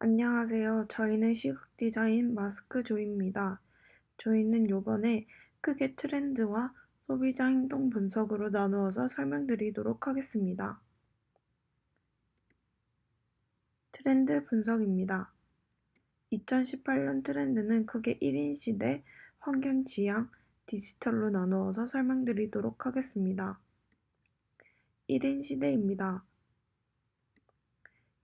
안녕하세요. 저희는 시각 디자인 마스크조입니다. 저희는 요번에 크게 트렌드와 소비자 행동 분석으로 나누어서 설명드리도록 하겠습니다. 트렌드 분석입니다. 2018년 트렌드는 크게 1인 시대, 환경 지향, 디지털로 나누어서 설명드리도록 하겠습니다. 1인 시대입니다.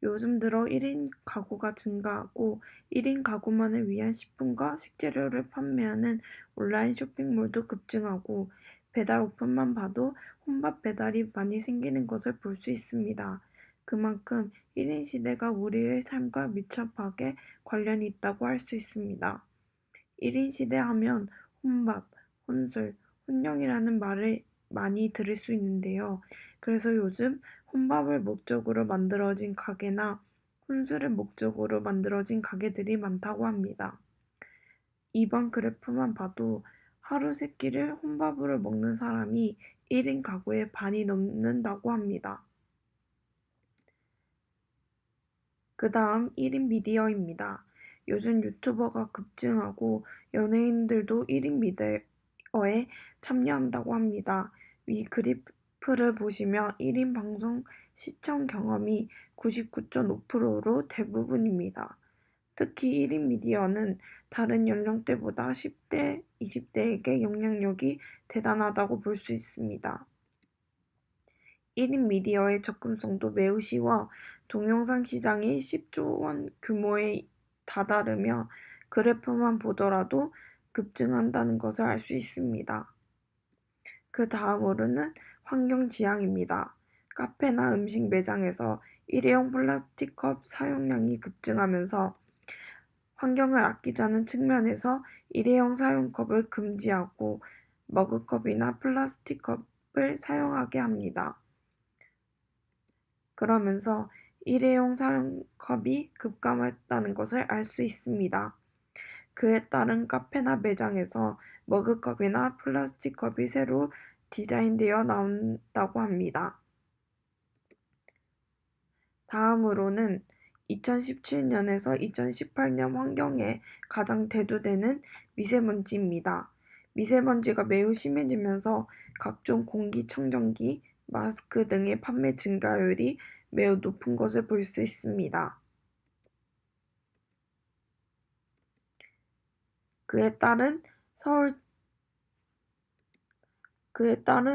요즘 들어 1인 가구가 증가하고 1인 가구만을 위한 식품과 식재료를 판매하는 온라인 쇼핑몰도 급증하고 배달 오픈만 봐도 혼밥 배달이 많이 생기는 것을 볼 수 있습니다. 그만큼 1인 시대가 우리의 삶과 밀접하게 관련이 있다고 할 수 있습니다. 1인 시대 하면 혼밥, 혼술, 혼영이라는 말을 많이 들을 수 있는데요. 그래서 요즘 혼밥을 목적으로 만들어진 가게나 혼술을 목적으로 만들어진 가게들이 많다고 합니다. 이번 그래프만 봐도 하루 세 끼를 혼밥으로 먹는 사람이 1인 가구의 반이 넘는다고 합니다. 그 다음 1인 미디어입니다. 요즘 유튜버가 급증하고 연예인들도 1인 미디어에 참여한다고 합니다. 위 그래프를 보시면 1인 방송 시청 경험이 99.5%로 대부분입니다. 특히 1인 미디어는 다른 연령대보다 10대, 20대에게 영향력이 대단하다고 볼 수 있습니다. 1인 미디어의 접근성도 매우 쉬워 동영상 시장이 10조 원 규모에 다다르며 그래프만 보더라도 급증한다는 것을 알 수 있습니다. 그 다음으로는 환경 지향입니다. 카페나 음식 매장에서 일회용 플라스틱 컵 사용량이 급증하면서 환경을 아끼자는 측면에서 일회용 사용컵을 금지하고 머그컵이나 플라스틱 컵을 사용하게 합니다. 그러면서 일회용 사용컵이 급감했다는 것을 알 수 있습니다. 그에 따른 카페나 매장에서 머그컵이나 플라스틱 컵이 새로 디자인되어 나온다고 합니다. 다음으로는 2017년에서 2018년 환경에 가장 대두되는 미세먼지입니다. 미세먼지가 매우 심해지면서 각종 공기청정기, 마스크 등의 판매 증가율이 매우 높은 것을 볼 수 있습니다. 그에 따른 서울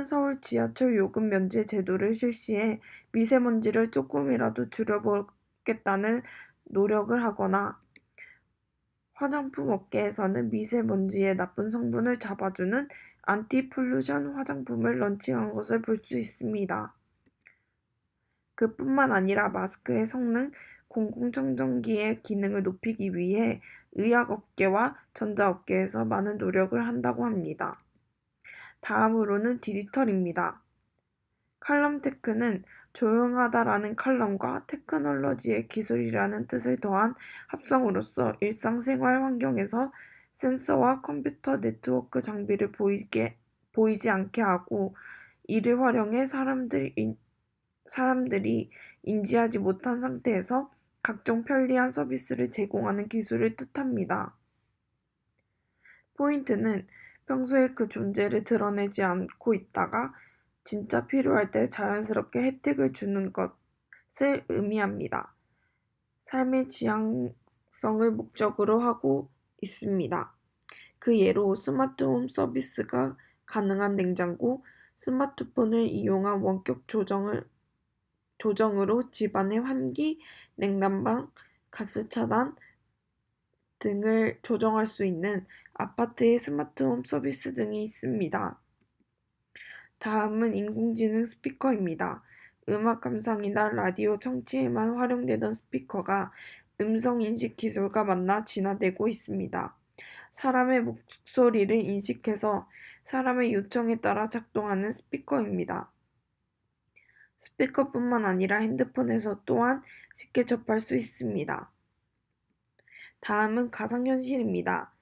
서울 지하철 요금 면제 제도를 실시해 미세먼지를 조금이라도 줄여보겠다는 노력을 하거나 화장품 업계에서는 미세먼지의 나쁜 성분을 잡아주는 안티폴루션 화장품을 런칭한 것을 볼 수 있습니다. 그뿐만 아니라 마스크의 성능, 공공청정기의 기능을 높이기 위해 의약업계와 전자업계에서 많은 노력을 한다고 합니다. 다음으로는 디지털입니다. 칼럼테크는 조용하다라는 칼럼과 테크놀로지의 기술이라는 뜻을 더한 합성어로서 일상생활 환경에서 센서와 컴퓨터 네트워크 장비를 보이지 않게 하고 이를 활용해 사람들이 인지하지 못한 상태에서 각종 편리한 서비스를 제공하는 기술을 뜻합니다. 포인트는 평소에 그 존재를 드러내지 않고 있다가 진짜 필요할 때 자연스럽게 혜택을 주는 것을 의미합니다. 삶의 지향성을 목적으로 하고 있습니다. 그 예로 스마트홈 서비스가 가능한 냉장고, 스마트폰을 이용한 원격 조정으로 집안의 환기, 냉난방, 가스 차단 등을 조정할 수 있는 아파트의 스마트홈 서비스 등이 있습니다. 다음은 인공지능 스피커입니다. 음악 감상이나 라디오 청취에만 활용되던 스피커가 음성인식 기술과 만나 진화되고 있습니다. 사람의 목소리를 인식해서 사람의 요청에 따라 작동하는 스피커입니다. 스피커뿐만 아니라 핸드폰에서 또한 쉽게 접할 수 있습니다. 다음은 가상현실입니다.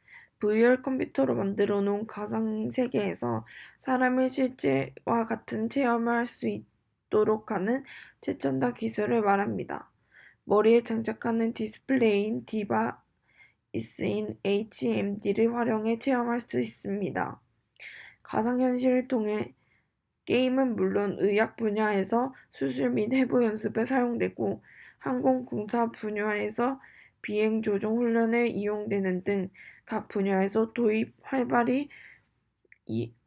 VR 컴퓨터로 만들어 놓은 가상세계에서 사람의 실제와 같은 체험을 할 수 있도록 하는 최첨단 기술을 말합니다. 머리에 장착하는 디스플레이인 디바이스인 HMD를 활용해 체험할 수 있습니다. 가상현실을 통해 게임은 물론 의학 분야에서 수술 및 해부 연습에 사용되고 항공공사 분야에서 비행 조종 훈련에 이용되는 등 각 분야에서 도입 활발히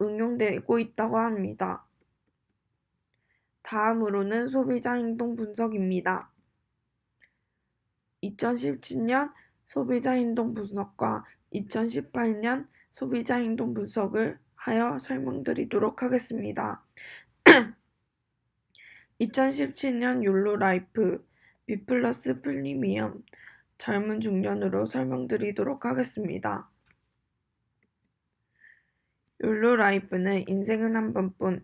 응용되고 있다고 합니다. 다음으로는 소비자 행동 분석입니다. 2017년 소비자 행동 분석과 2018년 소비자 행동 분석을 하여 설명드리도록 하겠습니다. 2017년 욜로 라이프 B 플러스 프리미엄 젊은 중년으로 설명드리도록 하겠습니다. 욜로 라이프는 인생은 한 번뿐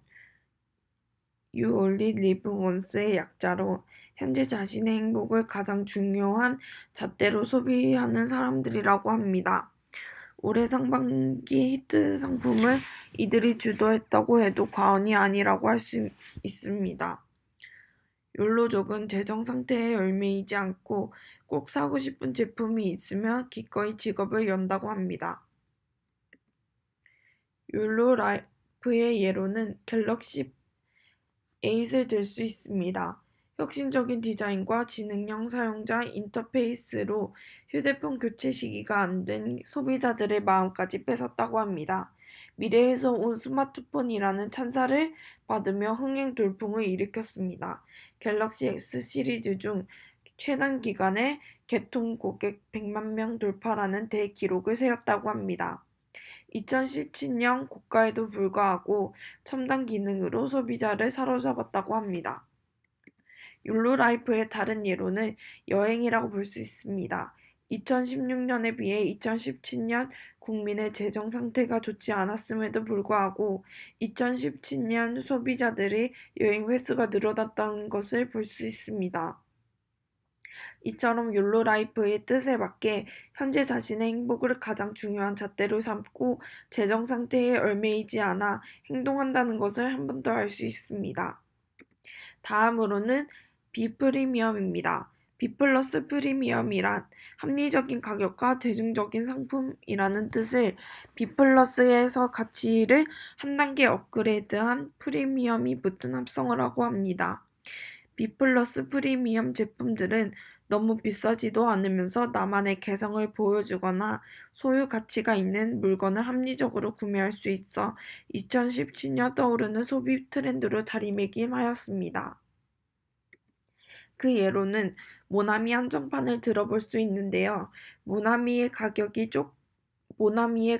You only live once의 약자로 현재 자신의 행복을 가장 중요한 잣대로 소비하는 사람들이라고 합니다. 올해 상반기 히트 상품을 이들이 주도했다고 해도 과언이 아니라고 할 수 있습니다. 욜로족은 재정 상태에 얽매이지 않고 꼭 사고 싶은 제품이 있으면 기꺼이 직업을 연다고 합니다. 욜로 라이프의 예로는 갤럭시 8을 들 수 있습니다. 혁신적인 디자인과 지능형 사용자 인터페이스로 휴대폰 교체 시기가 안 된 소비자들의 마음까지 뺏었다고 합니다. 미래에서 온 스마트폰이라는 찬사를 받으며 흥행 돌풍을 일으켰습니다. 갤럭시 S 시리즈 중 최단 기간에 개통 고객 100만 명 돌파라는 대기록을 세웠다고 합니다. 2017년 고가에도 불구하고 첨단 기능으로 소비자를 사로잡았다고 합니다. 욜로라이프의 다른 예로는 여행이라고 볼 수 있습니다. 2016년에 비해 2017년 국민의 재정 상태가 좋지 않았음에도 불구하고 2017년 소비자들의 여행 횟수가 늘어났다는 것을 볼 수 있습니다. 이처럼 욜로 라이프의 뜻에 맞게 현재 자신의 행복을 가장 중요한 잣대로 삼고 재정 상태에 얽매이지 않아 행동한다는 것을 한 번 더 알 수 있습니다. 다음으로는 비프리미엄입니다. B 플러스 프리미엄이란 합리적인 가격과 대중적인 상품이라는 뜻을 B 플러스에서 가치를 한 단계 업그레이드한 프리미엄이 붙은 합성어라고 합니다. B 플러스 프리미엄 제품들은 너무 비싸지도 않으면서 나만의 개성을 보여주거나 소유 가치가 있는 물건을 합리적으로 구매할 수 있어 2017년 떠오르는 소비 트렌드로 자리매김하였습니다. 그 예로는 모나미 한정판을 들어볼 수 있는데요. 모나미의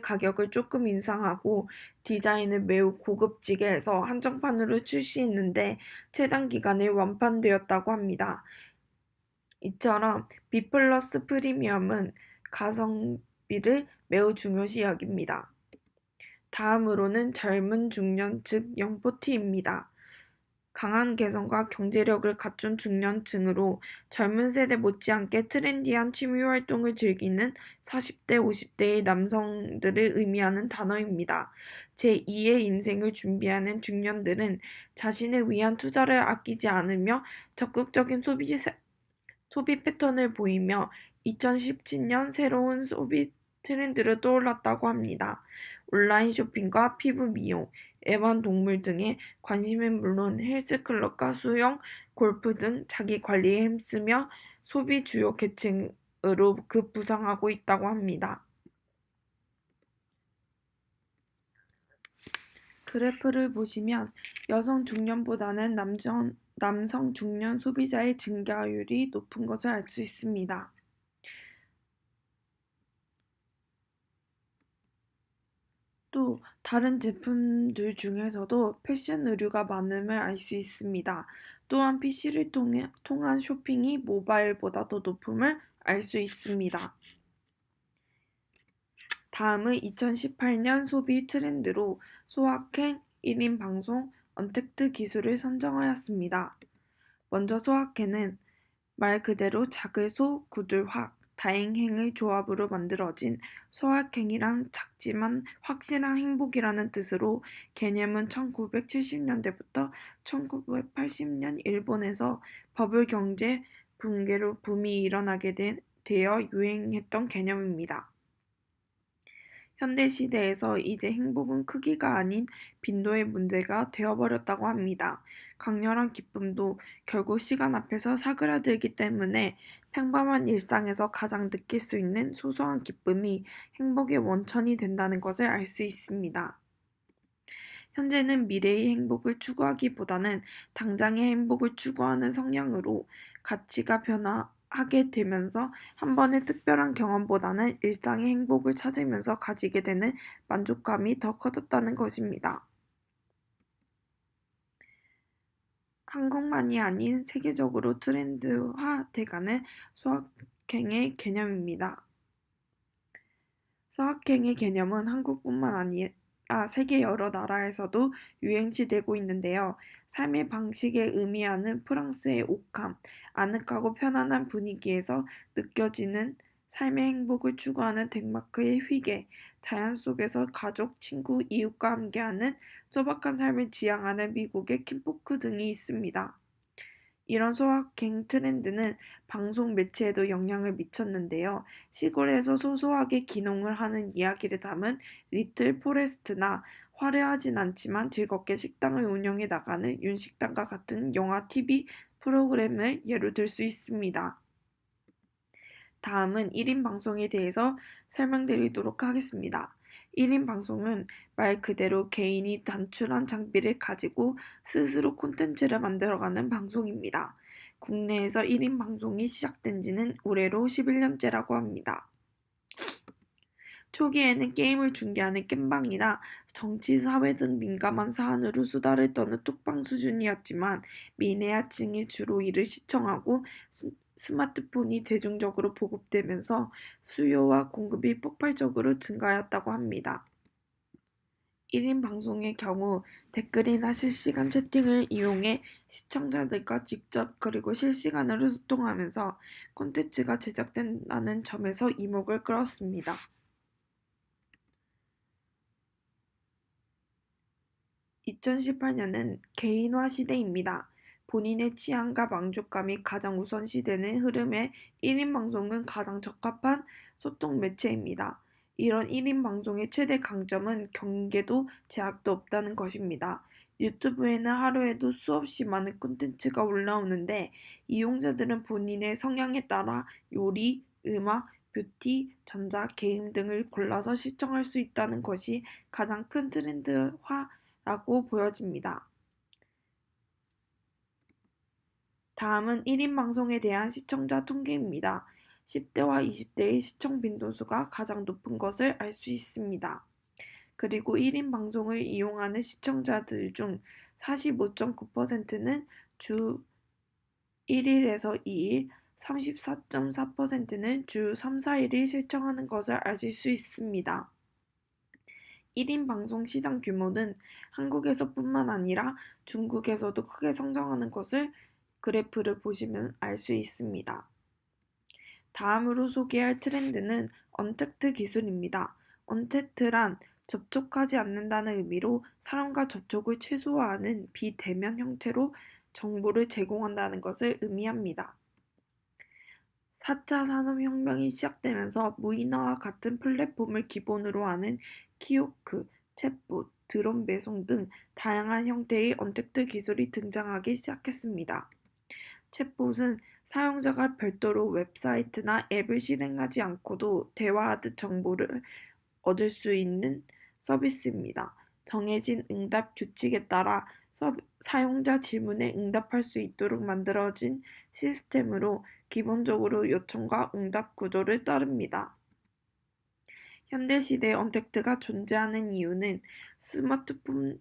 가격을 조금 인상하고 디자인을 매우 고급지게 해서 한정판으로 출시했는데 최단 기간에 완판되었다고 합니다. 이처럼 B 플러스 프리미엄은 가성비를 매우 중요시 여깁니다. 다음으로는 젊은 중년 즉 영포티입니다. 강한 개성과 경제력을 갖춘 중년층으로 젊은 세대 못지않게 트렌디한 취미활동을 즐기는 40대, 50대의 남성들을 의미하는 단어입니다. 제2의 인생을 준비하는 중년들은 자신을 위한 투자를 아끼지 않으며 적극적인 소비 패턴을 보이며 2017년 새로운 소비 트렌드를 떠올랐다고 합니다. 온라인 쇼핑과 피부 미용, 애완동물 등에 관심은 물론 헬스클럽과 수영, 골프 등 자기 관리에 힘쓰며 소비 주요 계층으로 급부상하고 있다고 합니다. 그래프를 보시면 여성 중년보다는 남성 중년 소비자의 증가율이 높은 것을 알 수 있습니다. 또 다른 제품들 중에서도 패션 의류가 많음을 알 수 있습니다. 또한 PC를 통한 쇼핑이 모바일보다 더 높음을 알 수 있습니다. 다음은 2018년 소비 트렌드로 소확행, 1인 방송, 언택트 기술을 선정하였습니다. 먼저 소확행은 말 그대로 작을 소, 굳을 확, 다행행의 조합으로 만들어진 소확행이란 작지만 확실한 행복이라는 뜻으로 개념은 1970년대부터 1980년 일본에서 버블 경제 붕괴로 붐이 일어나게 되어 유행했던 개념입니다. 현대시대에서 이제 행복은 크기가 아닌 빈도의 문제가 되어버렸다고 합니다. 강렬한 기쁨도 결국 시간 앞에서 사그라들기 때문에 평범한 일상에서 가장 느낄 수 있는 소소한 기쁨이 행복의 원천이 된다는 것을 알 수 있습니다. 현재는 미래의 행복을 추구하기보다는 당장의 행복을 추구하는 성향으로 가치가 변화하게 되면서 한 번의 특별한 경험보다는 일상의 행복을 찾으면서 가지게 되는 만족감이 더 커졌다는 것입니다. 한국만이 아닌 세계적으로 트렌드화돼가는 소확행의 개념입니다. 소확행의 개념은 한국뿐만 아니라 세계 여러 나라에서도 유행시되고 있는데요. 삶의 방식에 의미하는 프랑스의 옥함, 아늑하고 편안한 분위기에서 느껴지는 삶의 행복을 추구하는 덴마크의 휘게, 자연 속에서 가족, 친구, 이웃과 함께하는 소박한 삶을 지향하는 미국의 킴포크 등이 있습니다. 이런 소확행 트렌드는 방송 매체에도 영향을 미쳤는데요. 시골에서 소소하게 귀농을 하는 이야기를 담은 리틀 포레스트나 화려하진 않지만 즐겁게 식당을 운영해 나가는 윤식당과 같은 영화 TV 프로그램을 예로 들 수 있습니다. 다음은 1인 방송에 대해서 설명드리도록 하겠습니다. 1인 방송은 말 그대로 개인이 단출한 장비를 가지고 스스로 콘텐츠를 만들어가는 방송입니다. 국내에서 1인 방송이 시작된 지는 올해로 11년째라고 합니다. 초기에는 게임을 중계하는 겜방이나 정치, 사회 등 민감한 사안으로 수다를 떠는 톡방 수준이었지만 미래아층이 주로 이를 시청하고 스마트폰이 대중적으로 보급되면서 수요와 공급이 폭발적으로 증가하였다고 합니다. 1인 방송의 경우 댓글이나 실시간 채팅을 이용해 시청자들과 직접 그리고 실시간으로 소통하면서 콘텐츠가 제작된다는 점에서 이목을 끌었습니다. 2018년은 개인화 시대입니다. 본인의 취향과 만족감이 가장 우선시되는 흐름에 1인 방송은 가장 적합한 소통 매체입니다. 이런 1인 방송의 최대 강점은 경계도 제약도 없다는 것입니다. 유튜브에는 하루에도 수없이 많은 콘텐츠가 올라오는데 이용자들은 본인의 성향에 따라 요리, 음악, 뷰티, 전자, 게임 등을 골라서 시청할 수 있다는 것이 가장 큰 트렌드화 라고 보여집니다. 다음은 1인 방송에 대한 시청자 통계입니다. 10대와 20대의 시청 빈도수가 가장 높은 것을 알 수 있습니다. 그리고 1인 방송을 이용하는 시청자들 중 45.9%는 주 1일에서 2일, 34.4%는 주 3, 4일을 시청하는 것을 아실 수 있습니다. 1인 방송 시장 규모는 한국에서뿐만 아니라 중국에서도 크게 성장하는 것을 그래프를 보시면 알 수 있습니다. 다음으로 소개할 트렌드는 언택트 기술입니다. 언택트란 접촉하지 않는다는 의미로 사람과 접촉을 최소화하는 비대면 형태로 정보를 제공한다는 것을 의미합니다. 4차 산업혁명이 시작되면서 무인화와 같은 플랫폼을 기본으로 하는 키오크, 챗봇, 드론 배송 등 다양한 형태의 언택트 기술이 등장하기 시작했습니다. 챗봇은 사용자가 별도로 웹사이트나 앱을 실행하지 않고도 대화하듯 정보를 얻을 수 있는 서비스입니다. 정해진 응답 규칙에 따라 사용자 질문에 응답할 수 있도록 만들어진 시스템으로 기본적으로 요청과 응답 구조를 따릅니다. 현대시대 언택트가 존재하는 이유는 스마트폰이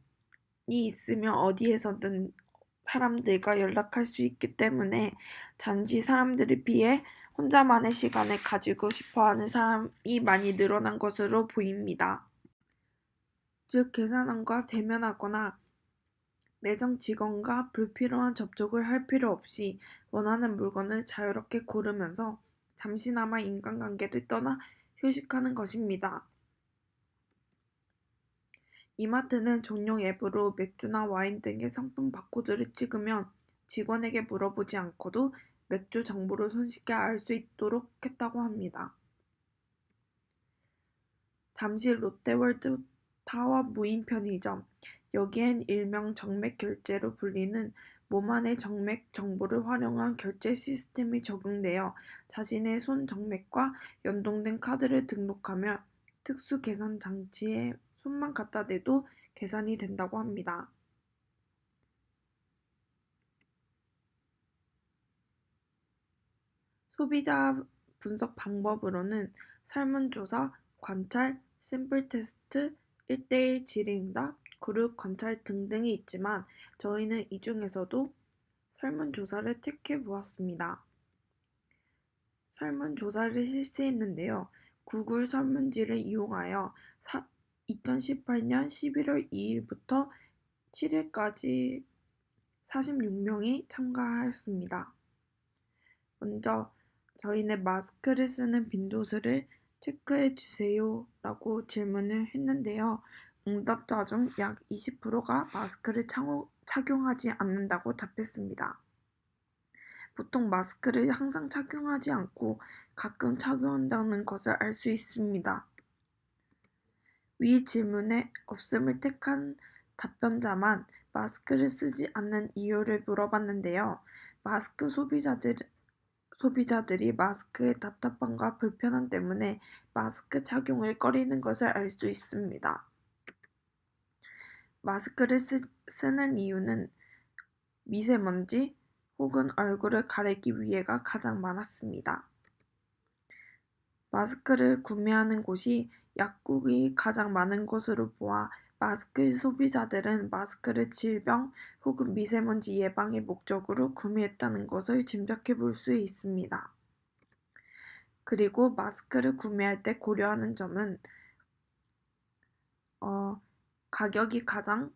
있으면 어디에서든 사람들과 연락할 수 있기 때문에 단지 사람들을 피해 혼자만의 시간을 가지고 싶어하는 사람이 많이 늘어난 것으로 보입니다. 즉 계산원과 대면하거나 매장 직원과 불필요한 접촉을 할 필요 없이 원하는 물건을 자유롭게 고르면서 잠시나마 인간관계를 떠나 휴식하는 것입니다. 이마트는 전용 앱으로 맥주나 와인 등의 상품 바코드를 찍으면 직원에게 물어보지 않고도 맥주 정보를 손쉽게 알 수 있도록 했다고 합니다. 잠실 롯데월드타워 무인 편의점. 여기엔 일명 정맥 결제로 불리는 몸 안의 정맥 정보를 활용한 결제 시스템이 적용되어 자신의 손 정맥과 연동된 카드를 등록하며 특수 계산 장치에 손만 갖다 대도 계산이 된다고 합니다. 소비자 분석 방법으로는 설문조사, 관찰, 샘플 테스트, 1:1 질의응답, 그룹 관찰 등등이 있지만 저희는 이 중에서도 설문조사를 택해 보았습니다. 설문조사를 실시했는데요. 구글 설문지를 이용하여 2018년 11월 2일부터 7일까지 46명이 참가하였습니다. 먼저 저희는 마스크를 쓰는 빈도수를 체크해 주세요 라고 질문을 했는데요. 응답자 중 약 20%가 마스크를 착용하지 않는다고 답했습니다. 보통 마스크를 항상 착용하지 않고 가끔 착용한다는 것을 알 수 있습니다. 위 질문에 없음을 택한 답변자만 마스크를 쓰지 않는 이유를 물어봤는데요. 마스크 소비자들이 마스크의 답답함과 불편함 때문에 마스크 착용을 꺼리는 것을 알 수 있습니다. 마스크를 쓰는 이유는 미세먼지 혹은 얼굴을 가리기 위해가 가장 많았습니다. 마스크를 구매하는 곳이 약국이 가장 많은 것으로 보아 마스크 소비자들은 마스크를 질병 혹은 미세먼지 예방의 목적으로 구매했다는 것을 짐작해 볼 수 있습니다. 그리고 마스크를 구매할 때 고려하는 점은 가격이 가장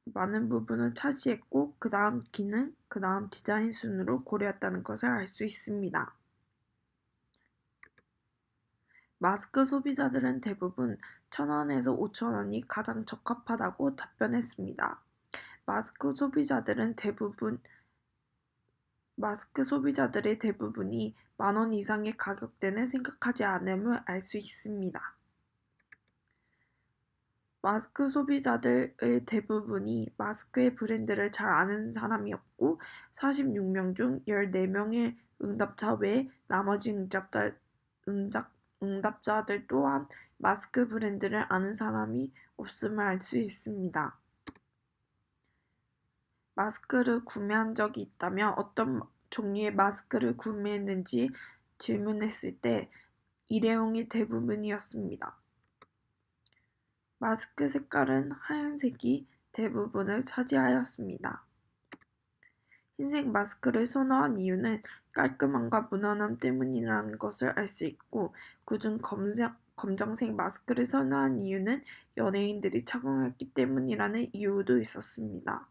많은 부분을 차지했고 그 다음 기능, 그 다음 디자인 순으로 고려했다는 것을 알 수 있습니다. 마스크 소비자들은 대부분 1,000원에서 5,000원이 가장 적합하다고 답변했습니다. 마스크 소비자들의 대부분이 10,000원 이상의 가격대는 생각하지 않음을 알 수 있습니다. 마스크 소비자들의 대부분이 마스크의 브랜드를 잘 아는 사람이었고 46명 중 14명의 응답자 외 나머지 응답자들 또한 마스크 브랜드를 아는 사람이 없음을 알 수 있습니다. 마스크를 구매한 적이 있다며 어떤 종류의 마스크를 구매했는지 질문했을 때 일회용이 대부분이었습니다. 마스크 색깔은 하얀색이 대부분을 차지하였습니다. 흰색 마스크를 선호한 이유는 깔끔함과 무난함 때문이라는 것을 알 수 있고 그중 검정색 마스크를 선호한 이유는 연예인들이 착용했기 때문이라는 이유도 있었습니다.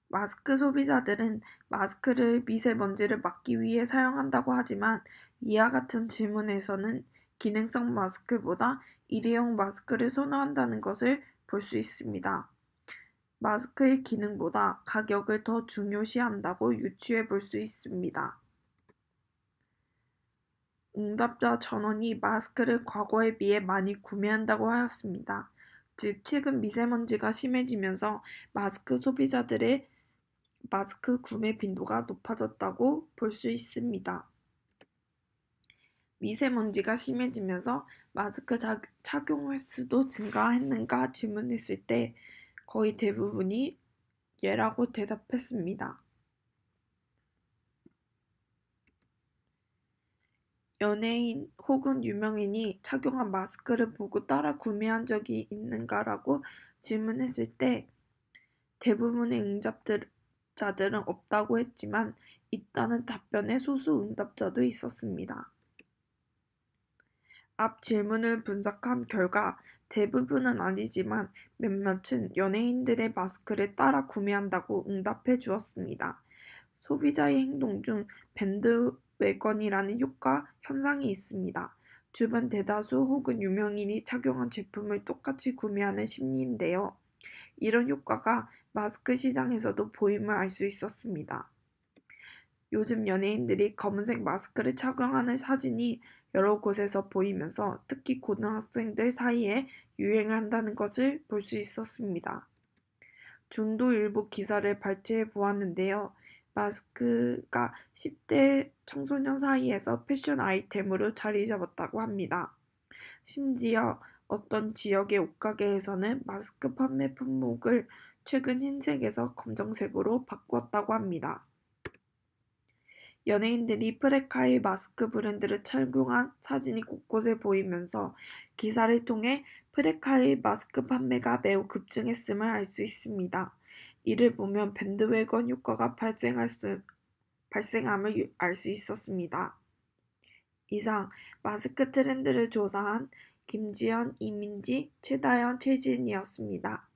마스크 소비자들은 마스크를 미세먼지를 막기 위해 사용한다고 하지만 이와 같은 질문에서는 기능성 마스크보다 일회용 마스크를 선호한다는 것을 볼 수 있습니다. 마스크의 기능보다 가격을 더 중요시한다고 유추해 볼 수 있습니다. 응답자 전원이 마스크를 과거에 비해 많이 구매한다고 하였습니다. 즉, 최근 미세먼지가 심해지면서 마스크 소비자들의 마스크 구매 빈도가 높아졌다고 볼 수 있습니다. 미세먼지가 심해지면서 마스크 착용 횟수도 증가했는가 질문했을 때 거의 대부분이 예라고 대답했습니다. 연예인 혹은 유명인이 착용한 마스크를 보고 따라 구매한 적이 있는가라고 질문했을 때 대부분의 응답자들은 없다고 했지만 있다는 답변의 소수 응답자도 있었습니다. 앞 질문을 분석한 결과 대부분은 아니지만 몇몇은 연예인들의 마스크를 따라 구매한다고 응답해 주었습니다. 소비자의 행동 중 밴드웨건이라는 효과 현상이 있습니다. 주변 대다수 혹은 유명인이 착용한 제품을 똑같이 구매하는 심리인데요. 이런 효과가 마스크 시장에서도 보임을 알 수 있었습니다. 요즘 연예인들이 검은색 마스크를 착용하는 사진이 여러 곳에서 보이면서 특히 고등학생들 사이에 유행한다는 것을 볼 수 있었습니다. 중도일보 기사를 발췌해 보았는데요. 마스크가 10대 청소년 사이에서 패션 아이템으로 자리 잡았다고 합니다. 심지어 어떤 지역의 옷가게에서는 마스크 판매 품목을 최근 흰색에서 검정색으로 바꾸었다고 합니다. 연예인들이 프레카의 마스크 브랜드를 착용한 사진이 곳곳에 보이면서 기사를 통해 프레카의 마스크 판매가 매우 급증했음을 알 수 있습니다. 이를 보면 밴드웨건 효과가 발생함을 알 수 있었습니다. 이상 마스크 트렌드를 조사한 김지연, 이민지, 최다연, 최지은이었습니다.